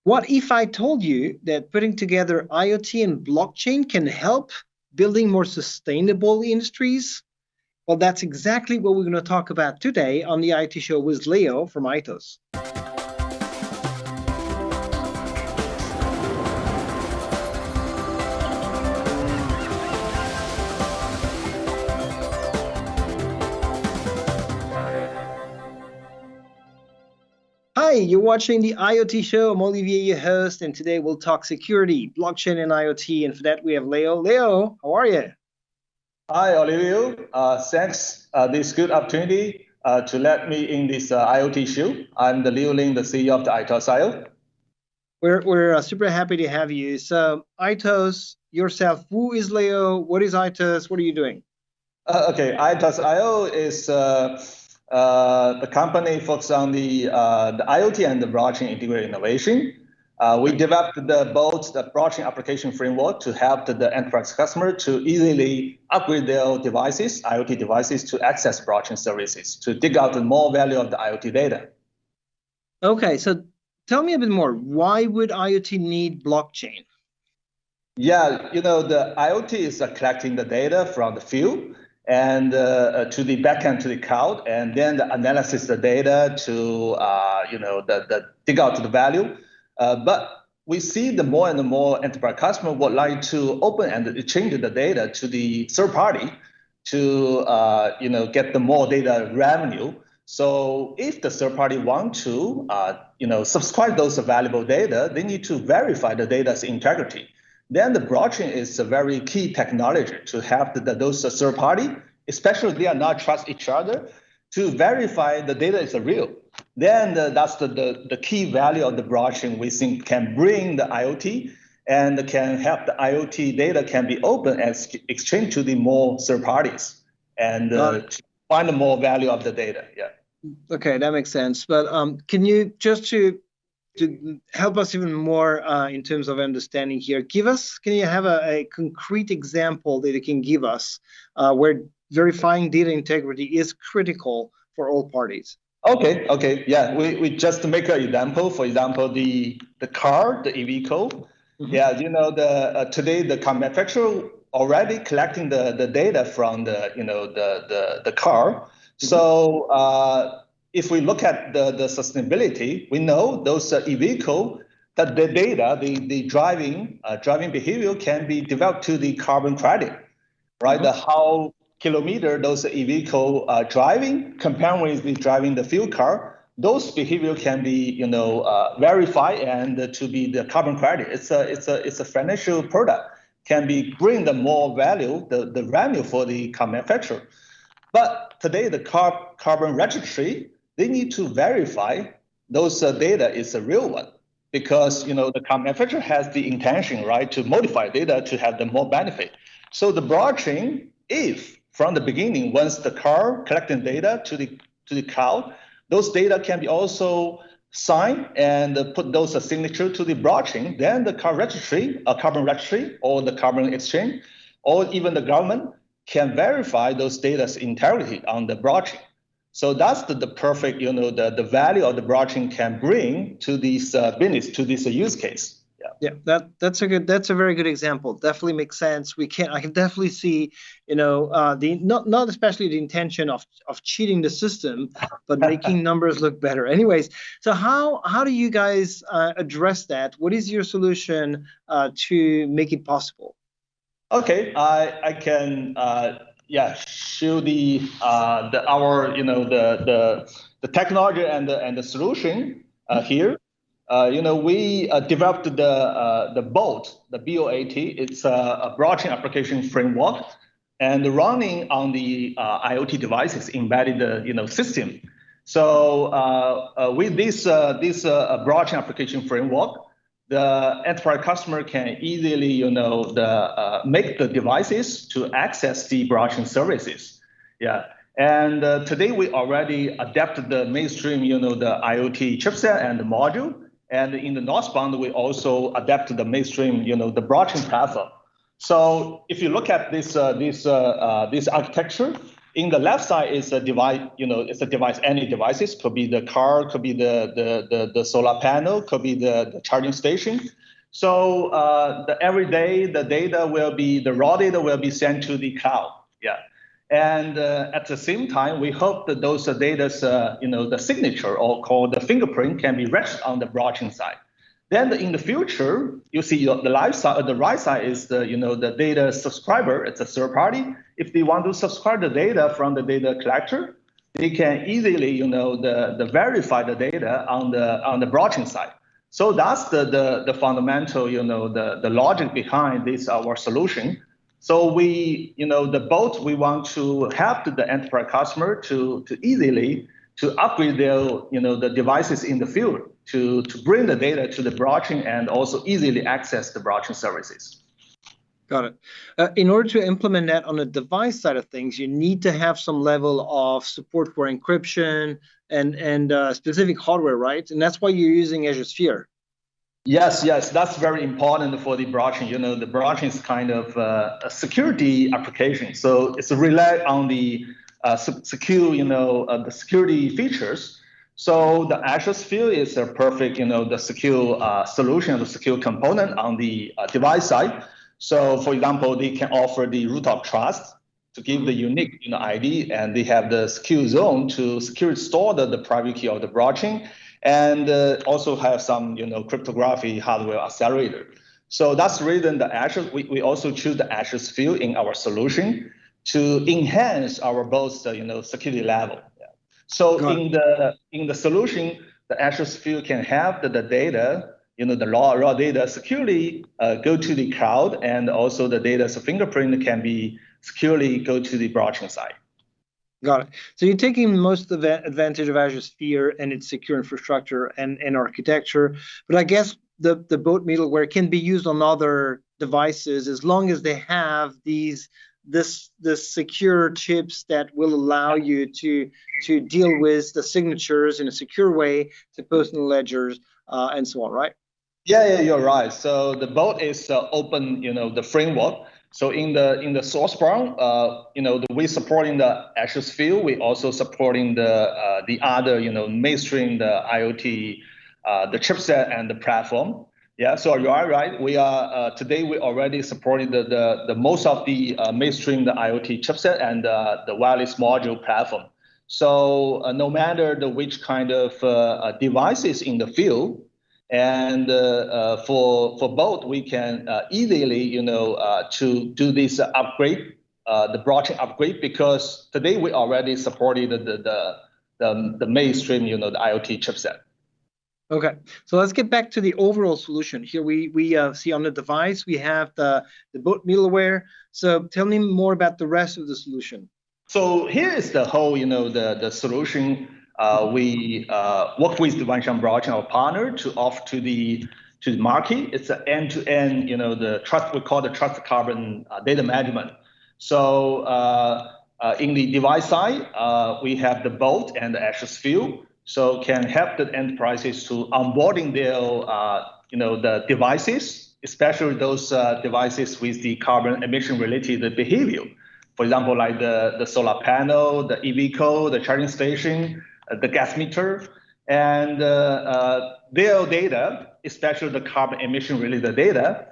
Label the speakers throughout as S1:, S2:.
S1: What if I told you that putting together IoT and blockchain can help building more sustainable industries? Well, that's exactly what we're going to talk about today on the IoT Show with Leo from Aitos. Hi, you're watching the IoT Show. I'm Olivier, your host, and today we'll talk security, blockchain, and IoT. And for that, we have Leo. Leo, how are you?
S2: Hi, Olivier. Thanks this good opportunity to let me in this IoT show. I'm the Leo Lin, the CEO of the Aitos IO.
S1: We're super happy to have you. So, Aitos, yourself, who is Leo? What is Aitos? What are you doing?
S2: Okay, Aitos IO is the company focused on the IoT and the blockchain integrated innovation. We developed both the blockchain application framework to help the enterprise customer to easily upgrade their devices, IoT devices, to access blockchain services, to dig out the more value of the IoT data.
S1: Okay, so tell me a bit more. Why would IoT need blockchain?
S2: Yeah, the IoT is collecting the data from the field and to the backend to the cloud, and then the analysis the data to the dig out the value. But we see the more and more enterprise customer would like to open and change the data to the third party to get the more data revenue. So if the third party want to subscribe those valuable data, they need to verify the data's integrity. Then the blockchain is a very key technology to help those third party, especially they are not trust each other, to verify the data is real. Then that's the key value of the blockchain we think can bring the IoT and can help the IoT data can be open and exchanged to the more third parties and to find the more value of the data. Yeah.
S1: Okay, that makes sense. But can you just to help us even more in terms of understanding here, can you have a concrete example that you can give us where verifying data integrity is critical for all parties?
S2: Okay, yeah. We just make an example. For example, the car, the vehicle. Mm-hmm. Yeah, today the car manufacturer already collecting the data from the car. Mm-hmm. So if we look at the sustainability, we know those e-vehicle that the data, the driving behavior can be developed to the carbon credit, right? Mm-hmm. How kilometer those e-vehicle driving compared with the driving the fuel car, those behavior can be verified and to be the carbon credit. It's a financial product, can be bring the more value, the revenue for the car manufacturer. But today the carbon registry, they need to verify those data is a real one, because the car manufacturer has the intention, right, to modify data to have the more benefit. So the blockchain, if from the beginning, once the car collecting data to the cloud, those data can be also signed and put those signature to the blockchain. Then the car registry, carbon registry, or the carbon exchange, or even the government can verify those data's integrity on the blockchain. So that's the perfect, the value of the blockchain can bring to this business, to this use case.
S1: Yeah, that's a very good example. Definitely makes sense. I can definitely see, not especially the intention of cheating the system, but making numbers look better. Anyways, so how do you guys address that? What is your solution to make it possible?
S2: Okay, I can show the technology and the solution here. We developed the BOAT, the BOAT. It's a blockchain application framework, and running on the IoT devices embedded system. So with this blockchain application framework, the enterprise customer can easily make the devices to access the blockchain services. Yeah. And today we already adapted the mainstream, the IoT chipset and the module. And in the northbound, we also adapted the mainstream, the blockchain platform. So if you look at this architecture, In the left side is a device, it's a device, any devices, could be the car, could be the solar panel, could be the charging station. So every day the raw data will be sent to the cloud. Yeah. And at the same time, we hope that those data's, the signature or called the fingerprint can be registered on the blockchain side. Then in the future, you see the left side, the right side is the data subscriber. It's a third party. If they want to subscribe the data from the data collector, they can easily, verify the data on the blockchain side. So that's the fundamental, the logic behind this our solution. So we want to help the enterprise customer to easily to upgrade their the devices in the field to bring the data to the blockchain and also easily access the blockchain services.
S1: Got it. In order to implement that on the device side of things, you need to have some level of support for encryption and specific hardware, right? And that's why you're using Azure Sphere.
S2: Yes, that's very important for the blockchain. The blockchain is kind of a security application, so it's rely on the secure, the security features. So the Azure Sphere is a perfect, the secure solution, the secure component on the device side. So, for example, they can offer the root of trust to give the unique ID, and they have the secure zone to securely store the private key of the blockchain, and also have some cryptography hardware accelerator. So that's the reason the Azure we also choose the Azure Sphere in our solution to enhance our both security level. Yeah. So in the solution, the Azure Sphere can have the data, the raw data securely go to the cloud, and also the data's fingerprint can be securely go to the blockchain side.
S1: Got it. So you're taking most of the advantage of Azure Sphere and its secure infrastructure and architecture, but I guess the both middleware can be used on other devices as long as they have this secure chips that will allow you to deal with the signatures in a secure way to personal ledgers and so on, right?
S2: Yeah, you're right. So the boat is open, the framework. So in the source bound, we supporting the Azure Sphere. We also supporting the other, mainstream, the IoT, the chipset and the platform. Yeah, so you are right. We are today we already supporting the most of the mainstream, the IoT chipset and the wireless module platform. So no matter which kind of devices in the field. And for both, we can easily, to do this upgrade, the blockchain upgrade, because today we already supported the mainstream, the IoT chipset.
S1: Okay, so let's get back to the overall solution. Here we see on the device we have the boot middleware. So tell me more about the rest of the solution.
S2: So here is the whole, the solution. We work with the Wanshan blockchain, our partner, to offer to the market. It's an end-to-end, the trust we call the trust carbon data management. So in the device side, we have the Bolt and the Azure Sphere, so can help the enterprises to onboarding their, the devices, especially those devices with the carbon emission related behavior. For example, like the solar panel, the e-vehicle, the charging station, the gas meter, and their data, especially the carbon emission related data,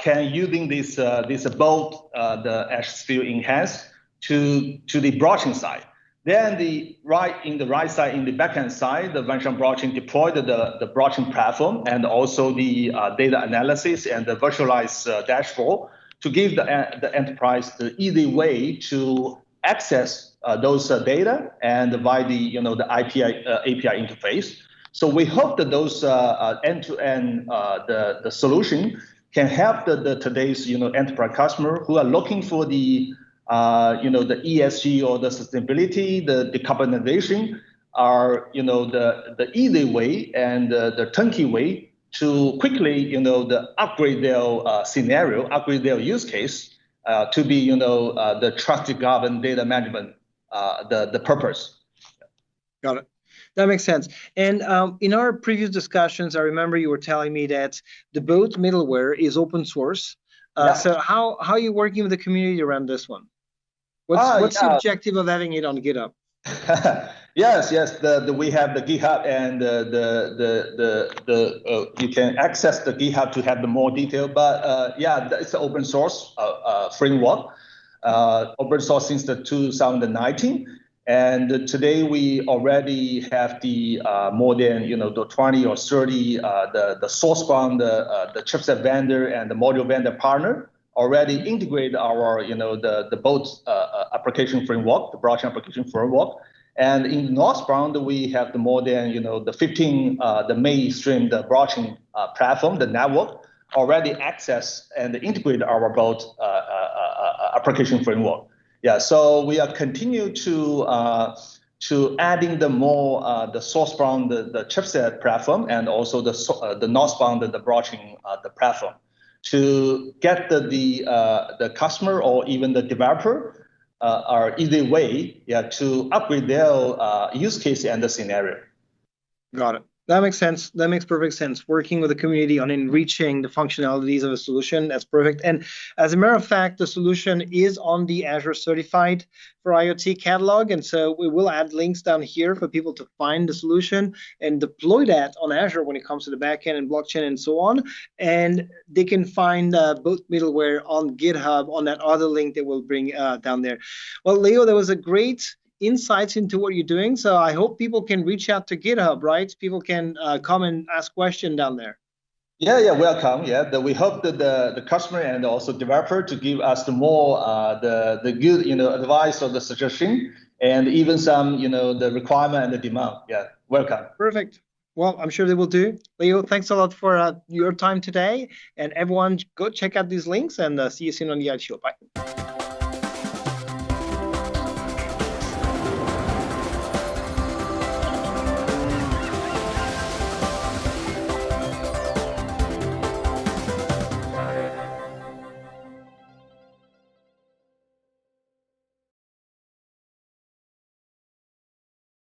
S2: can using this both the Azure Sphere enhance to the blockchain side. Then the right side, in the backend side, the Wanshan blockchain deployed the blockchain platform and also the data analysis and the visualized dashboard to give the enterprise the easy way to access those data and via the the API interface. So we hope that those end-to-end the solution can help the today's enterprise customer who are looking for the the ESG or the sustainability, the decarbonization are the easy way and the turnkey way to quickly upgrade their scenario, upgrade their use case to be the trusted governed data management the purpose.
S1: Got it. That makes sense. And in our previous discussions, I remember you were telling me that the boat middleware is open source. So how are you working with the community around this one? What's the
S2: Yeah.
S1: objective of having it on GitHub?
S2: Yes. We have the GitHub, and you can access the GitHub to have the more detail. But yeah, it's an open source framework, open source since the 2019. And today we already have the more than the 20 or 30 the source from the chipset vendor and the module vendor partner already integrate our the both application framework, the blockchain application framework. And in the northbound, we have the more than the 15 the mainstream the blockchain platform, the network already access and integrate our both application framework. Yeah, so we are continue to adding the more the source from the chipset platform, and also the northbound the blockchain the platform, to get the customer or even the developer are easy way to upgrade their use case and the scenario.
S1: Got it. That makes sense. That makes perfect sense. Working with the community on enriching the functionalities of a solution, that's perfect. And as a matter of fact, the solution is on the Azure Certified for IoT catalog. And so we will add links down here for people to find the solution and deploy that on Azure when it comes to the backend and blockchain and so on. And they can find both middleware on GitHub on that other link that we'll bring down there. Well, Leo, that was a great insights into what you're doing. So I hope people can reach out to GitHub, right? People can come and ask questions down there.
S2: Yeah, welcome. Yeah, we hope that the customer and also developer to give us the more the good advice or the suggestion, and even some the requirement and the demand. Yeah, welcome.
S1: Perfect. Well, I'm sure they will do. Leo, thanks a lot for your time today, and everyone go check out these links, and see you soon on the IoT Show. Bye.